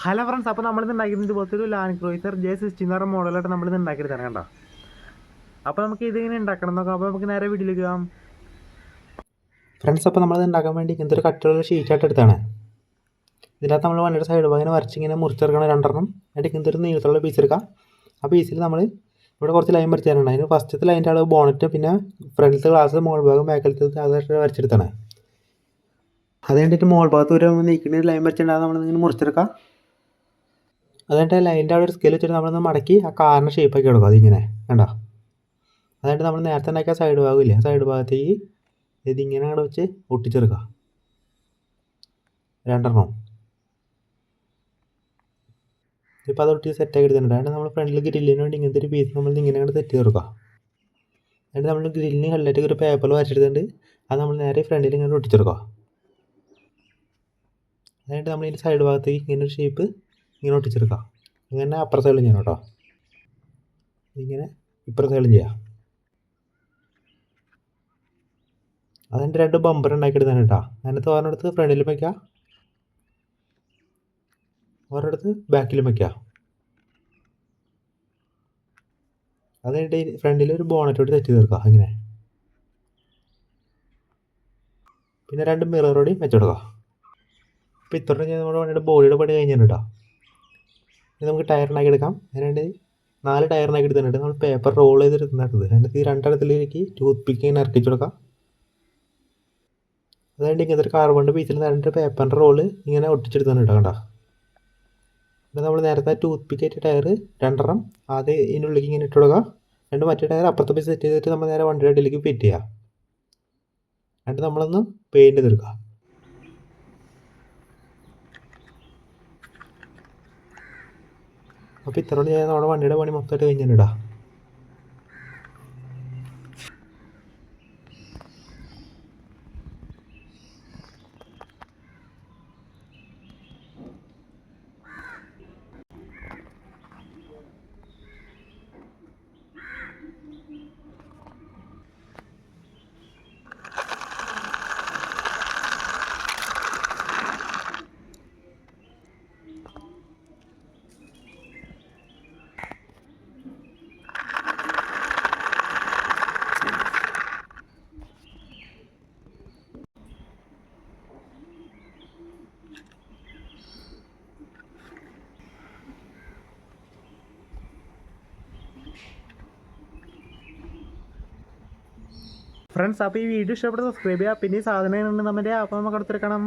Hello friends, അപ്പോൾ നമ്മളിന്ന് ഉണ്ടാക്കിയത് ഇതുപോലത്തെ ഒരു ലാൻഡ് ക്രൂയിസർ J60 എന്ന് പറഞ്ഞ മോഡലായിട്ട് നമ്മളിന്ന് ഉണ്ടാക്കിയിട്ട് തരാം കേട്ടോ. അപ്പോൾ നമുക്ക് ഇതിങ്ങനെ ഉണ്ടാക്കണം നോക്കാം. അപ്പോൾ നമുക്ക് നേരെ വീട്ടിലേക്ക് പോകാം. ഫ്രണ്ട്സ്, അപ്പോൾ നമ്മളിത് ഉണ്ടാക്കാൻ വേണ്ടി ഇങ്ങനത്തെ ഒരു കട്ടുള്ള ഷീറ്റായിട്ട് എടുത്താണ്. ഇതിനകത്ത് നമ്മൾ വണ്ടിയുടെ സൈഡ് ഭാഗം വരച്ചിങ്ങനെ മുറിച്ചെടുക്കണം രണ്ടെണ്ണം. എന്നിട്ട് ഇങ്ങനത്തെ ഒരു നീളത്തുള്ള പീസ് എടുക്കാം. ആ പീസിൽ നമ്മൾ ഇവിടെ കുറച്ച് ലൈൻ വരച്ച് തരണം. അതിന് ഫസ്റ്റത്തെ ലൈൻ്റെ അളവ് ബോണറ്റ്, പിന്നെ ഫ്രണ്ടിലത്തെ ഗ്ലാസ്, മോൾ ഭാഗം ബാക്കിലത്തെ അതായിട്ട് വരച്ചെടുത്താണ്. അത് കഴിഞ്ഞിട്ട് മോൾ ഭാഗത്ത് ഒരു നീക്കുന്ന ലൈൻ വരച്ചിട്ടുണ്ടാകും. നമ്മളിങ്ങനെ മുറിച്ചെടുക്കാം. അതുകഴിഞ്ഞിട്ട് ലൈൻ്റെ അവിടെ ഒരു സ്കെയിൽ വെച്ചിട്ട് നമ്മളൊന്ന് മടക്കി ആ കാറിൻ്റെ ഷേപ്പാക്കി എടുക്കും. അതിങ്ങനെ കണ്ടോ. അതായിട്ട് നമ്മൾ നേരത്തെ ഉണ്ടാക്കിയ സൈഡ് ഭാഗമില്ലേ, ആ സൈഡ് ഭാഗത്തേക്ക് ഇതിങ്ങനെ അവിടെ വെച്ച് ഒട്ടിച്ചെടുക്കുക രണ്ടെണ്ണം. ഇപ്പോൾ അത് ഒട്ടി സെറ്റാക്കി എടുത്തിട്ടുണ്ട്. അതിന് നമ്മൾ ഫ്രണ്ടിൽ ഗ്രില്ലിന് വേണ്ടി ഇങ്ങനത്തെ ഒരു പീസ് നമ്മൾ ഇങ്ങനെ അങ്ങോട്ട് സെറ്റ് ചെയ്ത് കൊടുക്കുക. എന്നിട്ട് നമ്മൾ ഗ്രില്ലിന് ഹെല്ലായിട്ട് ഒരു പേപ്പറിൽ വരച്ചെടുത്തിട്ടുണ്ട്. അത് നമ്മൾ നേരെ ഫ്രണ്ടിൽ ഇങ്ങനെ ഒട്ടിച്ചെടുക്കുക. അതായിട്ട് നമ്മൾ ഇതിൻ്റെ സൈഡ് ഭാഗത്തേക്ക് ഇങ്ങനെ ഒരു ഷേപ്പ് ഇങ്ങനെ ഒട്ടിച്ചെടുക്കുക. ഇങ്ങനെ അപ്പുറ സൈഡിലും ചെയ്യണം കേട്ടോ. ഇങ്ങനെ ഇപ്പുറ സൈഡിലും ചെയ്യാം. അതിൻ്റെ രണ്ട് ബമ്പർ ഉണ്ടാക്കിയെടുത്താണ് കേട്ടോ. അതിനകത്ത് ഒരെണ്ണടുത്ത് ഫ്രണ്ടിലും വയ്ക്കുക, ഒരിടത്ത് ബാക്കിലും വയ്ക്കുക. അത് കഴിഞ്ഞിട്ട് ഫ്രണ്ടിൽ ഒരു ബോണറ്റോട് സെറ്റ് ചെയ്ത് കൊടുക്കുക ഇങ്ങനെ. പിന്നെ രണ്ട് മിററോടി വെച്ചെടുക്കുക. അപ്പോൾ ഇത്രയും ചെയ്ത് നമ്മുടെ വണ്ടിയുടെ ബോഡിയുടെ പണി കഴിഞ്ഞാൽ കേട്ടോ. ഇനി നമുക്ക് ടയറിനാക്കി എടുക്കാം. അതിനുവേണ്ടി 4 ടയറിനാക്കി എടുത്തിട്ടുണ്ട്. നമ്മൾ പേപ്പർ റോൾ ചെയ്തെടുക്കുന്നത്. അതിനകത്ത് ഈ രണ്ടിടത്തിലേക്ക് ടൂത്ത് പിക്ക് ഇങ്ങനെ ഇറക്കിച്ചു കൊടുക്കാം. അതുകൊണ്ട് ഇങ്ങനത്തെ ഒരു കാർബണിൻ്റെ പീസിൽ രണ്ട് പേപ്പറിൻ്റെ റോള് ഇങ്ങനെ ഒട്ടിച്ചെടുത്താണ് കേട്ടോ. കണ്ടോ. പിന്നെ നമ്മൾ നേരത്തെ ടൂത്ത് പിക്ക് ആയിട്ട് ടയർ രണ്ടെണ്ണം ആദ്യം ഇതിനുള്ളിലേക്ക് ഇങ്ങനെ ഇട്ട് കൊടുക്കുക. രണ്ട് മറ്റേ ടയർ അപ്പുറത്തെ പീസ് സെറ്റ് ചെയ്തിട്ട് നമ്മൾ നേരെ വണ്ടിയുടെ അടിയിലേക്ക് ഫിറ്റ് ചെയ്യുക. എന്നിട്ട് നമ്മളൊന്ന് പെയിൻറ്റ് ചെയ്തെടുക്കുക. അപ്പോൾ ഇത്രയോട് ചെയ്യാൻ നമ്മുടെ വണ്ടിയുടെ പണി മൊത്തമായിട്ട് കഴിഞ്ഞിട്ടാ. ഫ്രണ്ട്സ്, അപ്പോൾ ഈ വീഡിയോ ഇഷ്ടപ്പെട്ട് സബ്സ്ക്രൈബ് ചെയ്യുക. പിന്നെ ഈ സാധനം ഉണ്ട് നമ്മുടെ, അപ്പോൾ നമുക്ക് അടുത്തെടുക്കണം.